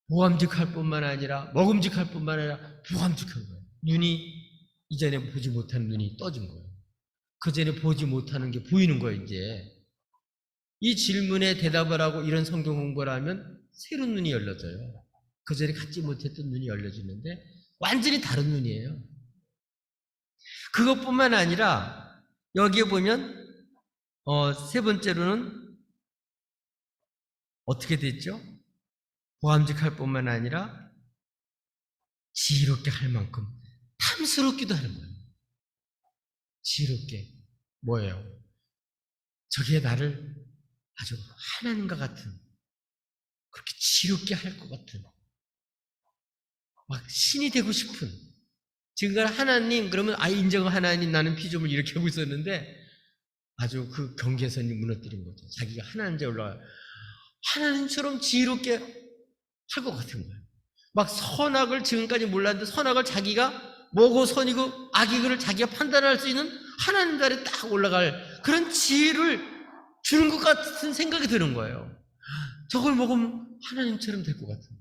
보암직할 뿐만 아니라 먹음직할 뿐만 아니라 부함직한 거예요. 눈이 이전에 보지 못한 눈이 떠진 거예요. 그전에 보지 못하는 게 보이는 거예요. 이제 이 질문에 대답을 하고 이런 성경 공부를 하면 새로운 눈이 열려져요. 그전에 갖지 못했던 눈이 열려지는데 완전히 다른 눈이에요. 그것뿐만 아니라 여기에 보면 세 번째로는 어떻게 됐죠? 보암직할 뿐만 아니라 지혜롭게 할 만큼 탐스럽기도 하는 거예요. 지혜롭게 뭐예요? 저게 나를 아주 하나님과 같은 그렇게 지혜롭게 할 것 같은 막 신이 되고 싶은 지금까지 하나님 그러면 인정한 하나님 나는 피조물 이렇게 하고 있었는데 아주 그 경계선이 무너뜨린 거죠. 자기가 하나님께 올라가요. 하나님처럼 지혜롭게 할 것 같은 거예요. 막 선악을 지금까지 몰랐는데 선악을 자기가 뭐고 선이고 악이고를 자기가 판단할 수 있는 하나님 자리에 딱 올라갈 그런 지혜를 주는 것 같은 생각이 드는 거예요. 저걸 먹으면 하나님처럼 될 것 같은 거예요.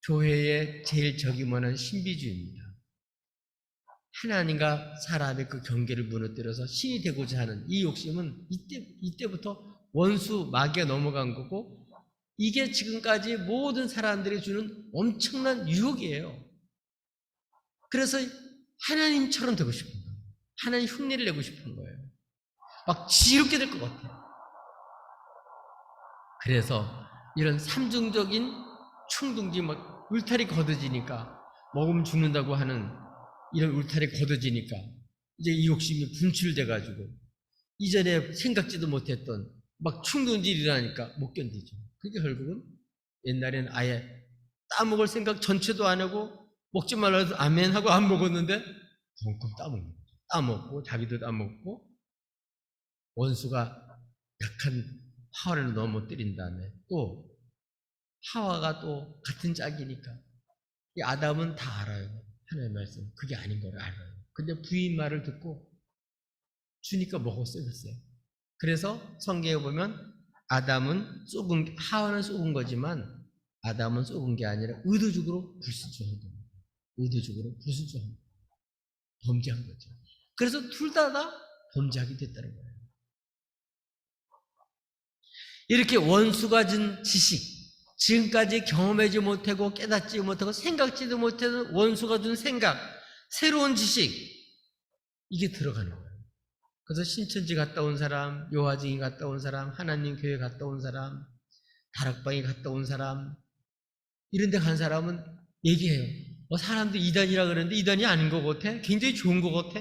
교회의 제일 적임원은 신비주의입니다. 하나님과 사람의 그 경계를 무너뜨려서 신이 되고자 하는 이 욕심은 이때부터 원수 마귀가 넘어간 거고 이게 지금까지 모든 사람들이 주는 엄청난 유혹이에요. 그래서 하나님처럼 되고 싶은 거예요. 하나님 흉내를 내고 싶은 거예요. 막 지롭게 될 것 같아요. 그래서 이런 삼중적인 충동지 막 울타리 걷어지니까 먹으면 죽는다고 하는 이런 울타리 걷어지니까 이제 이 욕심이 분출돼가지고 이전에 생각지도 못했던 막 충동질이 일어나니까 못 견디죠. 그게 결국은 옛날에는 아예 따먹을 생각 전체도 안 하고 먹지 말라 해서 아멘 하고 안 먹었는데 덩큼 따먹는 거죠. 따먹고 자기도 따먹고 원수가 약한 하와를 넘어뜨린 다음에 또 하와가 또 같은 짝이니까 이 아담은 다 알아요. 하나님의 말씀 그게 아닌 걸 알아요. 근데 부인 말을 듣고 주니까 먹었어요. 그래서 성경에 보면 하와는 속은 거지만 아담은 속은 게 아니라 의도적으로 불순종한 겁니다. 의도적으로 불순종한 겁니다. 범죄한 거죠. 그래서 둘 다 범죄하게 됐다는 거예요. 이렇게 원수가 준 지식, 지금까지 경험하지 못하고 깨닫지 못하고 생각지도 못하는 원수가 준 생각, 새로운 지식, 이게 들어가는 거예요. 그래서 신천지 갔다 온 사람, 요하증이 갔다 온 사람, 하나님 교회 갔다 온 사람, 다락방에 갔다 온 사람, 이런 데 간 사람은 얘기해요. 사람들이 이단이라 그러는데 이단이 아닌 것 같아? 굉장히 좋은 것 같아.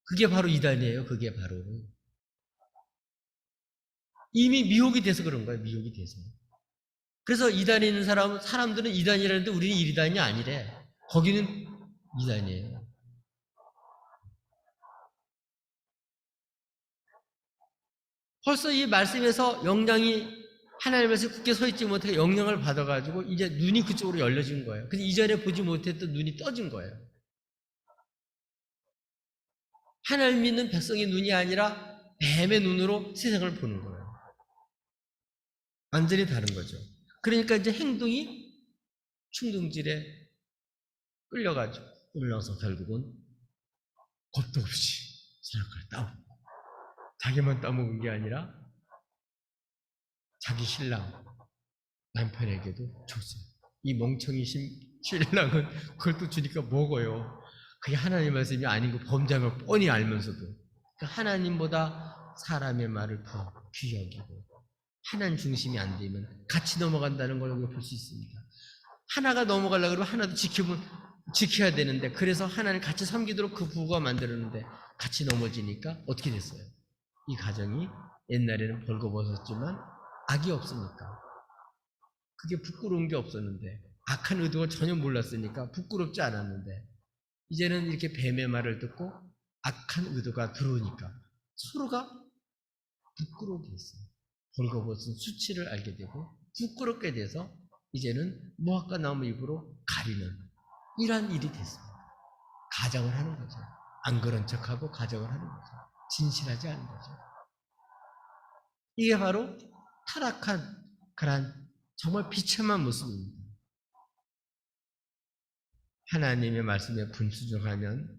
그게 바로 이단이에요. 그게 바로. 이미 미혹이 돼서 그런 거예요. 미혹이 돼서. 그래서 이단에 있는 사람들은 이단이라는데 우리는 이단이 아니래. 거기는 이단이에요. 벌써 이 말씀에서 영향이 하나님에서 굳게 서 있지 못하게 영향을 받아가지고 이제 눈이 그쪽으로 열려진 거예요. 근데 이전에 보지 못했던 눈이 떠진 거예요. 하나님 믿는 백성의 눈이 아니라 뱀의 눈으로 세상을 보는 거예요. 완전히 다른 거죠. 그러니까 이제 행동이 충동질에 끌려서 결국은 겁도 없이 사람을 따먹고, 자기만 따먹은 게 아니라 자기 신랑 남편에게도 줬어요. 이 멍청이 신랑은 그걸 또 주니까 먹어요. 그게 하나님 말씀이 아닌 거 범죄함을 뻔히 알면서도. 그러니까 하나님보다 사람의 말을 더 귀히 여기고 하나님 중심이 안 되면 같이 넘어간다는 걸 우리가 볼 수 있습니다. 하나가 넘어가려고 그러면 하나도 지켜야 되는데, 그래서 하나님 같이 섬기도록 그 부부가 만들었는데 같이 넘어지니까 어떻게 됐어요? 이 가정이 옛날에는 벌거벗었지만 악이 없으니까, 그게 부끄러운 게 없었는데, 악한 의도가 전혀 몰랐으니까 부끄럽지 않았는데, 이제는 이렇게 뱀의 말을 듣고 악한 의도가 들어오니까 서로가 부끄러게 했어요. 벌거벗은 수치를 알게 되고 부끄럽게 돼서 이제는 무화과 나무 잎으로 가리는 이러한 일이 됐습니다. 가정을 하는 거죠. 안 그런 척하고 가정을 하는 거죠. 진실하지 않은 거죠. 이게 바로 타락한 그런 정말 비참한 모습입니다. 하나님의 말씀에 불순종하면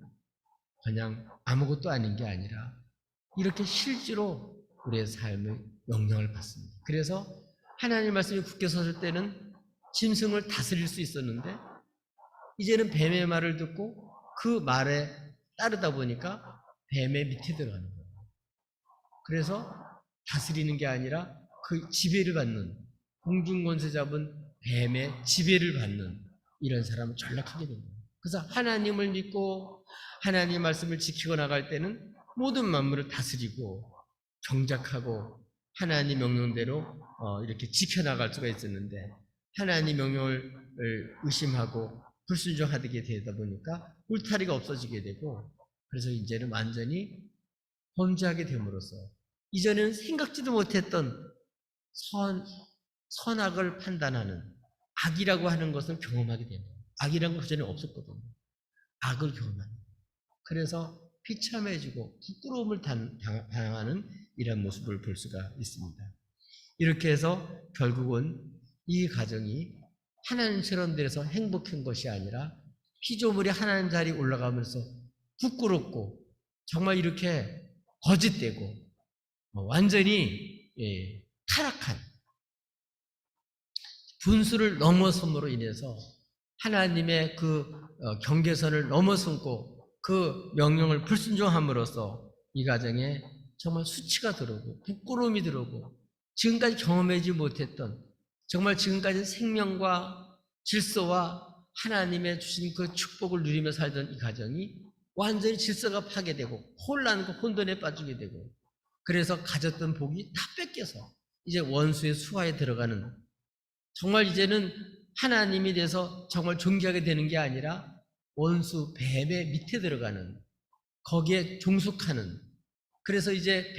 그냥 아무것도 아닌 게 아니라 이렇게 실제로 우리의 삶의 영향을 받습니다. 그래서 하나님 말씀이 굳게 섰을 때는 짐승을 다스릴 수 있었는데, 이제는 뱀의 말을 듣고 그 말에 따르다 보니까 뱀의 밑에 들어가는 거예요. 그래서 다스리는 게 아니라 그 지배를 받는, 공중권세 잡은 뱀의 지배를 받는 이런 사람은 전락하게 됩니다. 그래서 하나님을 믿고 하나님의 말씀을 지키고 나갈 때는 모든 만물을 다스리고 경작하고 하나님 명령대로 이렇게 지켜나갈 수가 있었는데, 하나님 명령을 의심하고 불순종하게 되다 보니까 울타리가 없어지게 되고, 그래서 이제는 완전히 범죄하게 됨으로써 이전에는 생각지도 못했던 선악을 판단하는 악이라고 하는 것을 경험하게 됩니다. 악이라는 것 그전에 없었거든요. 악을 경험하는. 그래서 비참해지고 부끄러움을 당하는 이런 모습을 볼 수가 있습니다. 이렇게 해서 결국은 이 가정이 하나님처럼 돼서 행복한 것이 아니라 피조물이 하나님 자리에 올라가면서 부끄럽고 정말 이렇게 거짓되고 완전히 타락한, 분수를 넘어섬으로 인해서 하나님의 그 경계선을 넘어섬고 그 명령을 불순종함으로써 이 가정에 정말 수치가 들어오고 부끄러움이 들어오고 지금까지 경험하지 못했던, 정말 지금까지 생명과 질서와 하나님의 주신 그 축복을 누리며 살던 이 가정이 완전히 질서가 파괴되고 혼란과 혼돈에 빠지게 되고, 그래서 가졌던 복이 다 뺏겨서 이제 원수의 수하에 들어가는, 정말 이제는 하나님이 돼서 정말 존귀하게 되는 게 아니라 원수 뱀의 밑에 들어가는, 거기에 종속하는. 그래서 이제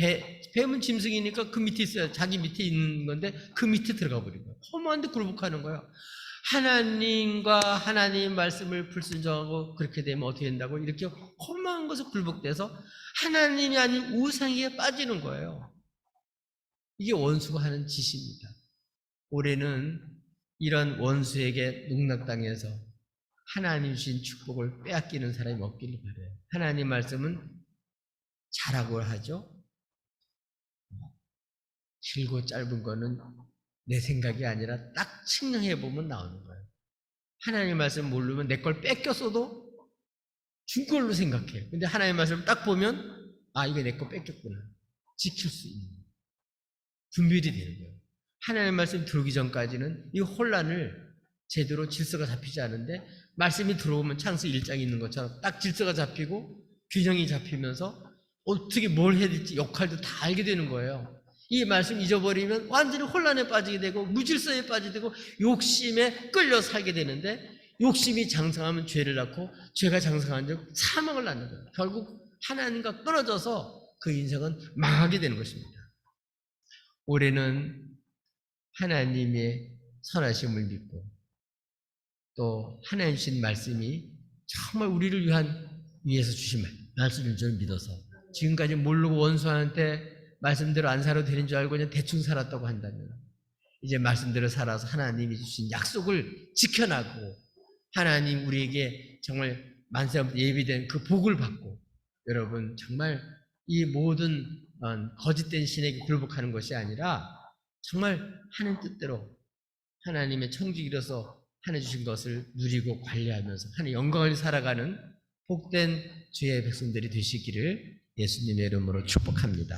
뱀은 짐승이니까 그 밑에 있어요. 자기 밑에 있는 건데 그 밑에 들어가 버린 거예요. 허무한데 굴복하는 거예요. 하나님과 하나님 말씀을 불순종하고 그렇게 되면 어떻게 된다고, 이렇게 허무한 것에 굴복돼서 하나님이 아닌 우상에 빠지는 거예요. 이게 원수가 하는 짓입니다. 올해는 이런 원수에게 농락당해서 하나님 주신 축복을 빼앗기는 사람이 없기를 바라요. 하나님 말씀은 잘하고 하죠. 길고 짧은 거는 내 생각이 아니라 딱 측량해 보면 나오는 거예요. 하나님 말씀 모르면 내 걸 뺏겼어도 준 걸로 생각해요. 근데 하나님 말씀을 딱 보면 이게 내 거 뺏겼구나. 지킬 수 있는 분별이 되는 거예요. 하나님 말씀 들어오기 전까지는 이 혼란을 제대로 질서가 잡히지 않은데, 말씀이 들어오면 창세기 1장에 있는 것처럼 딱 질서가 잡히고 균형이 잡히면서 어떻게 뭘 해야 될지 역할도 다 알게 되는 거예요. 이 말씀 잊어버리면 완전히 혼란에 빠지게 되고 무질서에 빠지게 되고 욕심에 끌려 살게 되는데, 욕심이 장성하면 죄를 낳고 죄가 장성한 즉 사망을 낳는 거예요. 결국 하나님과 끊어져서 그 인생은 망하게 되는 것입니다. 올해는 하나님의 선하심을 믿고 또 하나님 주신 말씀이 정말 우리를 위해서 주신 말씀인 줄 믿어서, 지금까지 모르고 원수한테 말씀대로 안 살아도 되는 줄 알고 그냥 대충 살았다고 한다면 이제 말씀대로 살아서 하나님이 주신 약속을 지켜나고 하나님 우리에게 정말 만세부터 예비된 그 복을 받고 여러분 정말 이 모든 거짓된 신에게 굴복하는 것이 아니라 정말 하나님 뜻대로 하나님의 청지기로서 하나 주신 것을 누리고 관리하면서 하나님 영광을 살아가는 복된 주의 백성들이 되시기를 예수님의 이름으로 축복합니다.